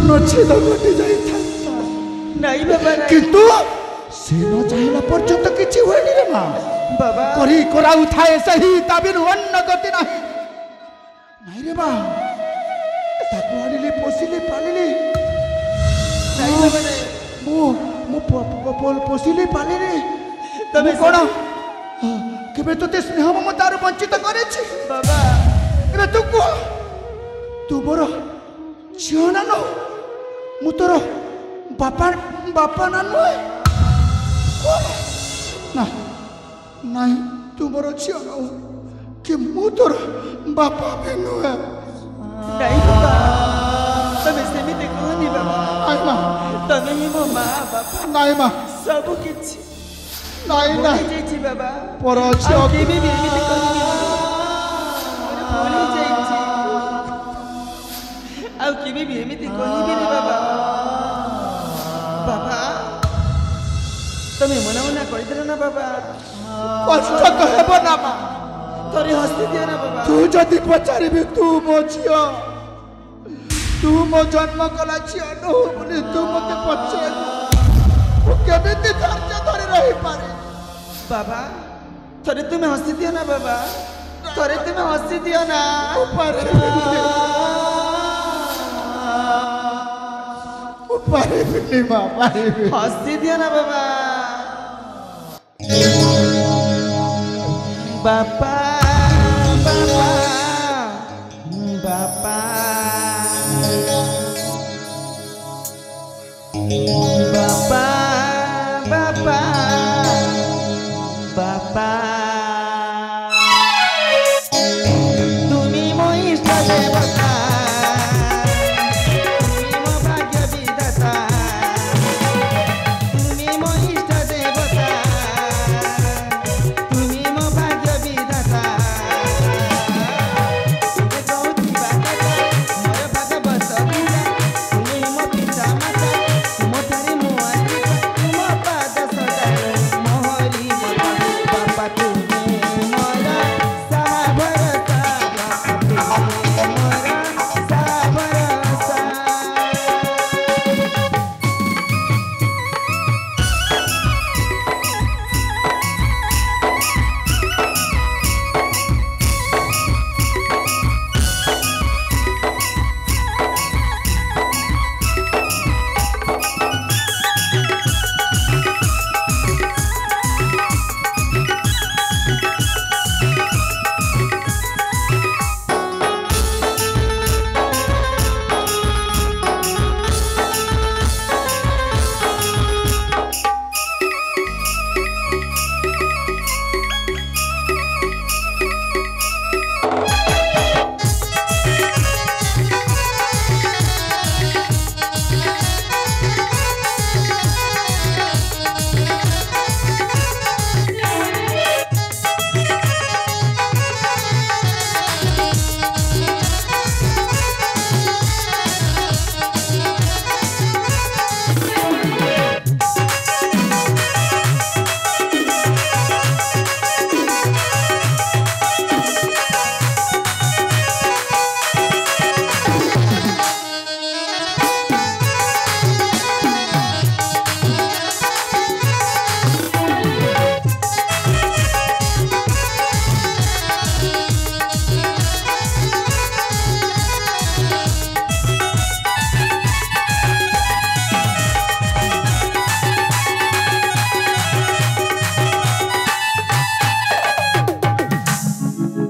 ପୂର୍ଣ୍ଣଚ୍ଛେଦ ଘଟି ଯାଇଥାନ୍ତା। ନାଇଁ ବାବା କିନ୍ତୁ ସେ ନ ଚାହିଁଲା ପର୍ଯ୍ୟନ୍ତ କିଛି ହୁଏନି ରେ ମା। ବାବା କରି କରାଉଥାଏ ସେହି ଦାବିରୁ ଅନ୍ନ ଗତି ନାହିଁ। ନାଇଁ ରେ ମା, ତାକୁ ଆଣିଲି ପୋଷିଲି ପାଳିଲି। ମୁଁ ପୋଷିଲି ପାଳିଲି। ତମେ କଣ କେବେ ତୋତେ ସ୍ନେହ ମମତାରୁ ବଞ୍ଚିତ କରିଛି? ବାବା ଏବେ ତୁ କୁହ, ତୁ ମୋର ଝିଅ ନା ନୁହ? ମୁଁ ତୋର ବାପା ନା ନୁହେଁ? ନା ନାଇଁ, ତୁ ମୋର ଝିଅ ନୁହ କି ମୁଁ ତୋର ବାପା ବି ନୁହେଁ। ନାଇଁ ବାବା, ତମେ ସେମିତି କୁହନି ବାବା। ନାଇଁ ମା, ତମେ ହିଁ ମୋ ମା ବାପା। ନାଇଁ ମା, ସବୁ କିଛି ନାଇଁ ନାଇଁ ଯାଇଛି ବାବା। ପର ଝିଅ କେବେ ବି ଏମିତି କରିବି ଭୁଲି ଯାଇଛି। ଆଉ କେବେ ବି ଏମିତି କହିବିନି ବାବା। ବାବା ତମେ ମନା ମନା କରିଦେଲ ନା ବାବା। କଷ୍ଟ ତ ହେବ ନା ମା। ଥରେ ହସି ଦିଅ ନା ବାବା। ତୁ ଯଦି ପଚାରିବି ତୁ ମୋ ଝିଅ, ତୁ ମୋ ଜନ୍ମ କଲା ଝିଅ ନୁହ ବୋଲି ତୁ ମତେ ପଚାରିବୁ, ମୁଁ କେମିତି ଧୈର୍ଯ୍ୟ ଧରି ରହିପାରେ? ବାବା ଥରେ ତୁମେ ହସି ଦିଅ ନା ବାବା। ଥରେ ତୁମେ ହସି ଦିଅ ନା। ପାରିବିନି ମା, ପାରିବି। ହସି ଦିଅ ନା ବାବା। ବାପା ବାପା ବାପା ବାପା ବାପା ବାପା তুমি ମୋ ଇଷ୍ଟ ଦେବତା, তুমি ମୋ ଭାଗ୍ୟ ବିଧାତା, তুমি ମୋ ଇଷ୍ଟ ଦେବତା, তুমি ମୋ ଭାଗ୍ୟ ବିଧାତା। ତୁମେ କହୁଥିବା କଥା ମୋର ଭାଗବତ ଗୀତା, ତୁମେ ମୋ ପିତା ମାତା, ତୁମଠାରେ ମୁଁ ଆଶ୍ରିତ, ତୁମ ପାଦ ସଦା ମୋହରି ମତ। ବାପା ତୁମେ ମୋର ସାହା ଭରସା, ବାପା ତୁମେ ମୋର ସାହା ଭରସା।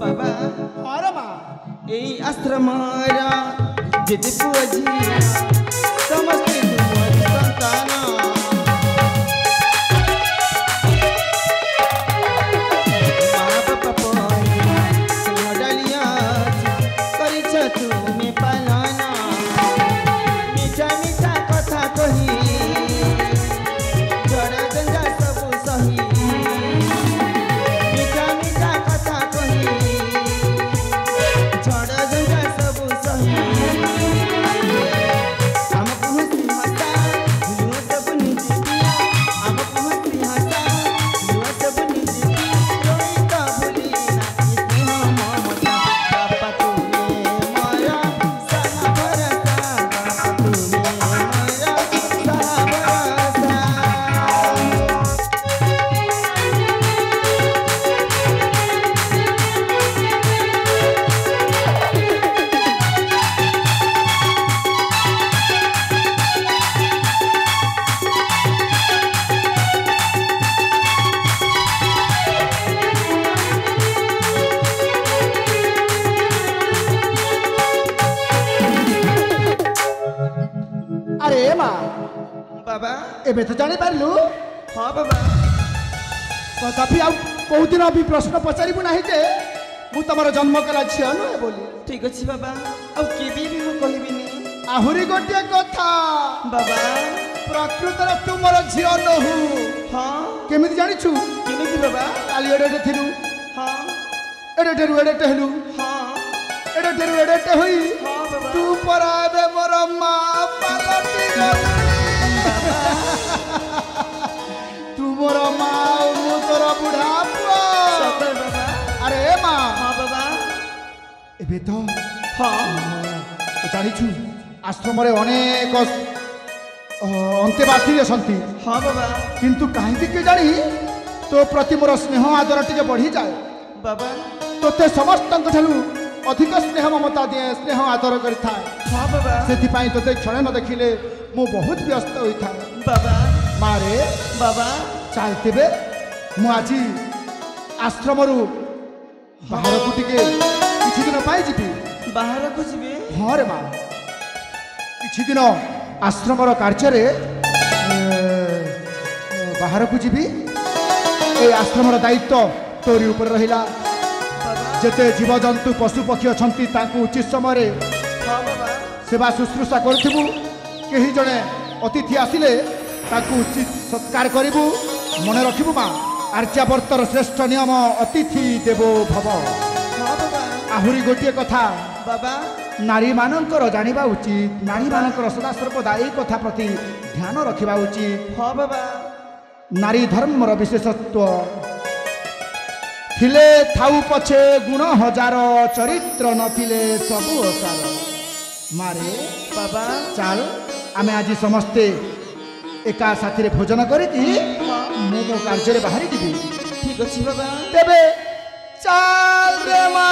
ବାବା ଏଇ ଆଶ୍ରମର ଯେତେ ପୁଅ ଝିଅ ସମସ୍ତେ ତୁମରି ସନ୍ତାନ। ମା ବାପା ପରି ସ୍ନେହ ଡାଲିଆ କରିଛ ତୁମେ ପାଲନ। ମିଠା ମିଠା କଥା କହି ଝଡ଼ ଝଞ୍ଜା ସବୁ ସହି, ମିଠା ମିଠା କଥା କହି ଝଡ଼ ଝଞ୍ଜା ସବୁ ସହି আরে মা বাবা এবে তো জানি পারলু ହଁ ବାବା তথাপি ଆଉ কোউদিন ବି প্রশ্ন পচারিবু ନାହିଁ যে ମୁଁ ତମର ଜନ୍ମ କଲା ଝିଅ ନୁହେଁ ବୋଲି ଠିକ ଅଛି ବାବା ଆଉ କେବେ ବି ମୁଁ କହିବିନି ଆହୁରି ଗୋଟିଏ କଥା ବାବା ପ୍ରକୃତରେ ତୁ ମୋର ଝିଅ ନୋହୁ ହଁ କେମିତି ଜାଣିଛୁ କେମିତି ବାବା କାଲି ଏଡେଟେ ଥିଲୁ ହଁ ଏଡେଟେରୁ ଏଡେଟେ ହେଲୁ ହଁ ଏଡେଟେରୁ ଏଡେଟେ ହୋଇ ହଁ ବାବା ତୁ ପରା ଏବେ ମୋର ମା ପାଲଟି ଗଲୁଣି ତୁ ମୋର ମା ଆଉ ମୁଁ ତୋର ବୁଢା ପୁଅ ସତରେ ବାବା ଆରେ ମା ହଁ ବାବା ଏବେ ତ ହଁ ଜାଣିଛୁ ଆଶ୍ରମରେ ଅନେକ ଅନ୍ତେବାସୀ ଅଛନ୍ତି ହଁ ବାବା କିନ୍ତୁ କାହିଁକି କେଜାଣି ତୋ ପ୍ରତି ମୋର ସ୍ନେହ ଆଦର ଟିକେ ବଢ଼ିଯାଏ ବାବା ତୋତେ ସମସ୍ତଙ୍କ ଠାରୁ ଅଧିକ ସ୍ନେହ ମମତା ଦିଏ ସ୍ନେହ ଆଦର କରିଥାଏ ହଁ ବାବା ସେଥିପାଇଁ ତୋତେ କ୍ଷଣେ ନ ଦେଖିଲେ ମୁଁ ବହୁତ ବ୍ୟସ୍ତ ହୋଇଥାଏ ବାବା ମାରେ ବାବା ଚାଲ ତେବେ ମୁଁ ଆଜି ଆଶ୍ରମରୁ ବାହାରକୁ ଟିକେ କିଛି ଦିନ ପାଇଁ ଯିବି ବାହାରକୁ ଯିବେ ହଁ ରେ ମା କିଛି ଦିନ ଆଶ୍ରମର କାର୍ଯ୍ୟରେ ବାହାରକୁ ଯିବି এই ଆଶ୍ରମର ଦାୟିତ୍ୱ ତୋରି ଉପରେ ରହିଲା ବାବା ଯେତେ ଜୀବଜନ୍ତୁ ପଶୁପକ୍ଷୀ ଅଛନ୍ତି ତାଙ୍କୁ ଉଚିତ ସମୟରେ ହଁ ବାବା ସେବା ଶୁଶ୍ରୂଷା କରୁଥିବୁ କେହି ଜଣେ ଅତିଥି ଆସିଲେ ତାକୁ ଉଚିତ ସତ୍କାର କରିବୁ ମନେ ରଖିବୁ ମା ଆର୍ଯ୍ୟାବର୍ତ୍ତର ଶ୍ରେଷ୍ଠ ନିୟମ ଅତିଥି ଦେବୋ ଭବ ହଁ ବାବା ଆହୁରି ଗୋଟିଏ କଥା ବାବା ନାରୀମାନଙ୍କର ଜାଣିବା ଉଚିତ ନାରୀମାନଙ୍କର ସଦାସର୍ବଦା ଏହି କଥା ପ୍ରତି ଧ୍ୟାନ ରଖିବା ଉଚିତ ହଁ ବାବା ନାରୀ ଧର୍ମର ବିଶେଷତ୍ୱ ଥିଲେ ଥାଉ ପଛେ ଗୁଣ ହଜାର ଚରିତ୍ର ନଥିଲେ ସବୁ ଅସାର ମାରେ ବାବା ଚାଲ ଆମେ ଆଜି ସମସ୍ତେ ଏକା ସାଥିରେ ଭୋଜନ କରିକି ମୁଁ ମୋ କାର୍ଯ୍ୟରେ ବାହାରି ଯିବି ଠିକ ଅଛି ବାବା ତେବେ ଚାଲ ରେ ମା